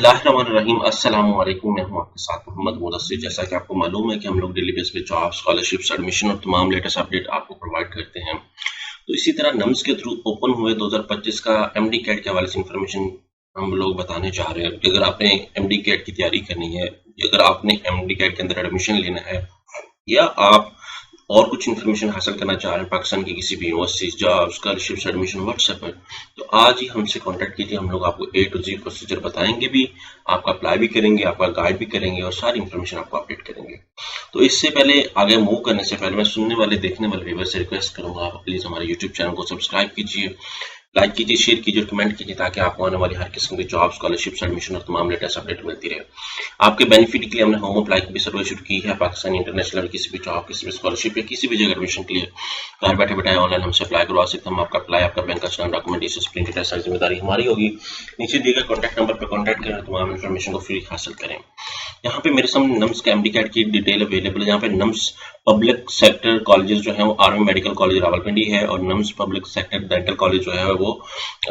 बिस्मिल्लाहिर्रहमानिर्रहीम अस्सलाम वालेकुम। मैं हूं आपके साथ मोहम्मद मुदस्सिर। जैसा कि आपको मालूम है कि हम लोग डेली बेस पे जॉब, स्कॉलरशिप्स, एडमिशन और तमाम लेटेस्ट अपडेट आपको प्रोवाइड करते हैं। तो इसी तरह नम्स के थ्रू ओपन हुए 2025 का एमडी कैट के हवाले से इंफॉर्मेशन हम लोग बताने जा रहे हैं कि अगर आपने एमडी कैट की तैयारी करनी है, अगर आपने एमडी कैट के अंदर एडमिशन लेना है, या आप और कुछ इन्फॉर्मेशन हासिल करना चाह रहे हैं पाकिस्तान की किसी भी university, job, scholarships, admission, WhatsApp पर, तो आज ही हमसे कांटेक्ट कीजिए। हम लोग आपको ए टू जी प्रोसीजर बताएंगे भी, आपका अप्लाई भी करेंगे, आपका गाइड भी करेंगे और सारी इन्फॉर्मेशन आपको अपडेट करेंगे। तो इससे पहले आगे मूव करने से पहले मैं सुनने वाले, देखने वाले व्यूअर से रिक्वेस्ट करूंगा, आप प्लीज हमारे यूट्यूब चैनल को सब्सक्राइब कीजिए, लाइक कीजिए, शेयर कीजिए और कमेंट कीजिए, ताकि आपको आने वाली हर किस्म की जॉब, स्कॉलरशिप्स, एडमिशन और तमाम लेटेस्ट अपडेट मिलती रहे। आपके बेनिफिट के लिए हमने होम अप्लाई की भी सर्विस शुरू की है। पाकिस्तान इंटरनेशनल किसी भी जॉब, किसी भी स्कॉलरशिप या किसी भी जगह एडमिशन के लिए घर बैठे बैठे ऑनलाइन हमसे अप्लाई करवा सकते हैं। हम आपका अप्लाई, आपका बैंक का चलान, डॉक्यूमेंटेशन, प्रिंटेड है, सारी जिम्मेदारी हमारी होगी। नीचे दिए गए कॉन्टैक्ट नंबर पर कॉन्टैक्ट करें, तमाम इन्फॉर्मेशन को फ्री हासिल करें। यहाँ पे मेरे सामने नम्स का एमडी कैट की डिटेल अवेलेबल है। यहाँ पे नम्स पब्लिक सेक्टर कॉलेजेस जो है वो आर्मी मेडिकल कॉलेज रावलपिंडी है, और nums public sector dental college जो है वो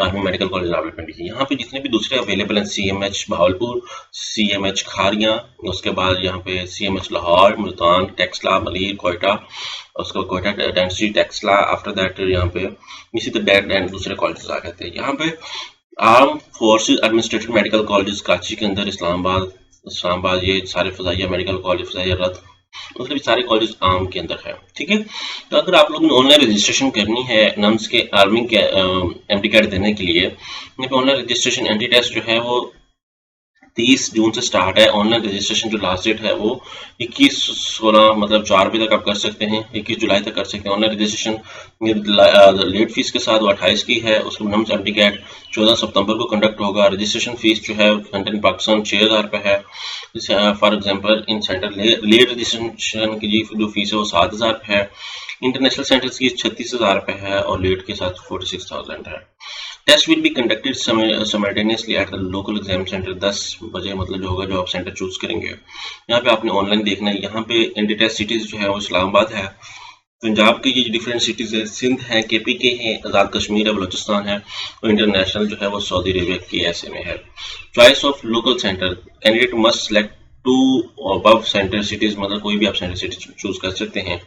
आर्मी मेडिकल कॉलेज रावलपिंडी है। यहाँ पे जितने भी दूसरे अवेलेबल हैं, सीएमएच भावलपुर, सीएमएच खारियां, उसके बाद यहाँ पे सीएमएच लाहौर, मुल्तान, टेक्सला, मलीर, कोयटा, उसके Quetta density, Taxila, after that यहाँ पे इसी तरह दूसरे कॉलेजेस आ गए थे। यहाँ पे arm forces administrative medical college Karachi के अंदर, इस्लामाबाद ये सारे फजाइया मेडिकल कॉलेज, फजाइया रत, मतलब सारे कॉलेज आर्म के अंदर है। ठीक है, तो अगर आप लोगों ने ऑनलाइन रजिस्ट्रेशन करनी है नम्स के आर्मी के एमडी कैट देने के लिए, ऑनलाइन रजिस्ट्रेशन एंटी टेस्ट जो है वो 30 जून से स्टार्ट है। ऑनलाइन रजिस्ट्रेशन जो लास्ट डेट है वो 21/16 मतलब 4 बजे तक आप कर सकते हैं, 21 जुलाई तक कर सकते हैं। ऑनलाइन रजिस्ट्रेशन लेट फीस के साथ वो 28 की है। उसको नम्स एमडी कैट 14 सितंबर को कंडक्ट होगा। रजिस्ट्रेशन फीस जो है सेंटर पाकिस्तान 6000 रुपये है। For example in centre late registration की जो फीस है वो 7000 रुपये है। इंटरनेशनल सेंटर्स की 36,000 रुपये है और लेट के साथ 46,000 है। Test will be conducted simultaneously at the local exam centre. 10 बजे मतलब जो होगा, जो आप सेंटर चूज करेंगे। यहाँ पे आपने ऑनलाइन देखना है। यहाँ पे एंटी टेस्ट सिटीज जो है वो इस्लामाबाद है, पंजाब की ये डिफरेंट सिटीज है, सिंध है, केपी के हैं, आज़ाद कश्मीर है, बलोचिस्तान है, और इंटरनेशनल जो है वो सऊदी अरेबिया की ऐसे में है। Choice of local centre, candidate must select 2 above centre cities, मतलब कोई भी आप सेंटर सिटी चूज कर सकते हैं।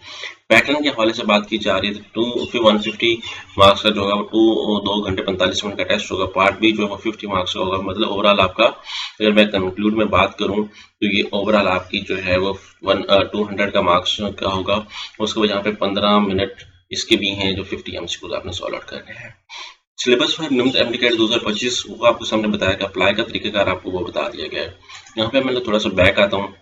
पैटर्न के हवाले से बात की जा रही है तो 150 मार्क्स का जो होगा वो 2 घंटे 45 मिनट का टेस्ट होगा। पार्ट बी जो है वो 50 मार्क्स का होगा। मतलब ओवरऑल आपका, अगर मैं कंक्लूड में बात करूं तो ये ओवरऑल आपकी जो है वो 200 का मार्क्स का होगा। उसके बाद यहाँ पे 15 मिनट इसके भी हैं जो 50 एमसीक्यूज आपने सॉल्व आउट करने हैं। Syllabus for NUMS MD CAT 2025 वो आपको सामने बताया कि अप्लाई का तरीकाकार आपको वो बता दिया गया है। यहाँ पे मैं थोड़ा सा बैक आता हूँ।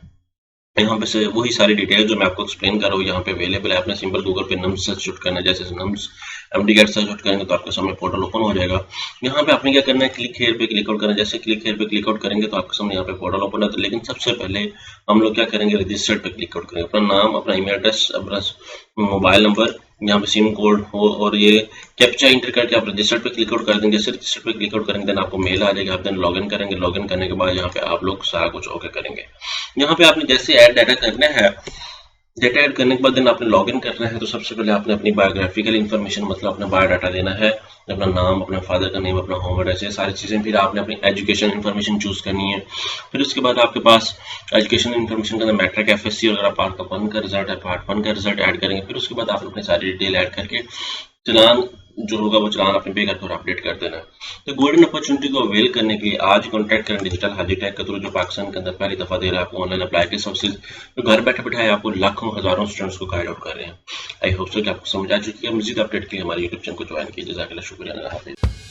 यहाँ पे से वही सारी डिटेल जो मैं आपको एक्सप्लेन कर रहा हूँ यहाँ पे अवेलेबल है। आपने सिंपल गूगल पे नम्स सर्च करना है, जैसे नम्स एमडी कैट सर्च करेंगे तो आपके सामने पोर्टल ओपन हो जाएगा। यहाँ पे आपने क्या करना है, क्लिक हेयर पे क्लिक आउट करना है। जैसे क्लिक हेयर पे क्लिक आउट करेंगे तो आपके सामने यहाँ पे पोर्टल ओपन होता है। लेकिन सबसे पहले हम लोग क्या करेंगे, रजिस्टर्ड पे क्लिक आउट करेंगे। अपना नाम, अपना ईमेल एड्रेस, अपना मोबाइल नंबर, यहाँ पे सिम कोड हो और ये कैप्चा इंटर करके आप रजिस्टर्ड पे क्लिक आउट कर देंगे। जैसे रजिस्टर्ड पे क्लिक आउट करेंगे देन आपको मेल आ जाएगा। आप देन लॉगिन करेंगे। लॉगिन करने के बाद यहाँ पे आप लोग सारा कुछ ओके करेंगे। यहाँ पे आपने जैसे ऐड डाटा करना है, डेटा ऐड करने के बाद देन आपने लॉगिन करना है, तो सबसे पहले आपने अपनी बायोग्राफिकल इन्फॉर्मेशन, मतलब अपना बायोडाटा देना है, अपना नाम, अपने फादर का नेम, अपना होम एड्रेस, ये सारी चीज़ें। फिर आपने अपनी एजुकेशन इन्फॉर्मेशन चूज करनी है। फिर उसके बाद आपके पास एजुकेशन इन्फॉर्मेशन के अंदर मैट्रिक, एफएससी और अगर पार्ट 1 का रिजल्ट है, पार्ट 1 का रिजल्ट ऐड करेंगे। फिर उसके बाद आप अपनी सारी डिटेल ऐड करके चलान जो होगा वो चलान आपने पे करके और अपडेट कर देना है। तो गोल्डन अपॉर्चुनिटी को अवेल करने के लिए आज कॉन्टैक्ट करें डिजिटल हाजी टेक के थ्रू, जो पाकिस्तान के अंदर पहली दफा दे रहा है आपको ऑनलाइन अप्लाई के सर्विसेज, जो घर बैठे बैठाए आपको लाखों हजारों स्टूडेंट्स को गाइड आउट कर रहे हैं। आई होप सो कि आपको समझ आ चुकी है। मजीद अपडेट के लिए हमारे यूट्यूब चैनल को ज्वाइन कीजिए। जज़ाकल्लाह, शुक्रिया।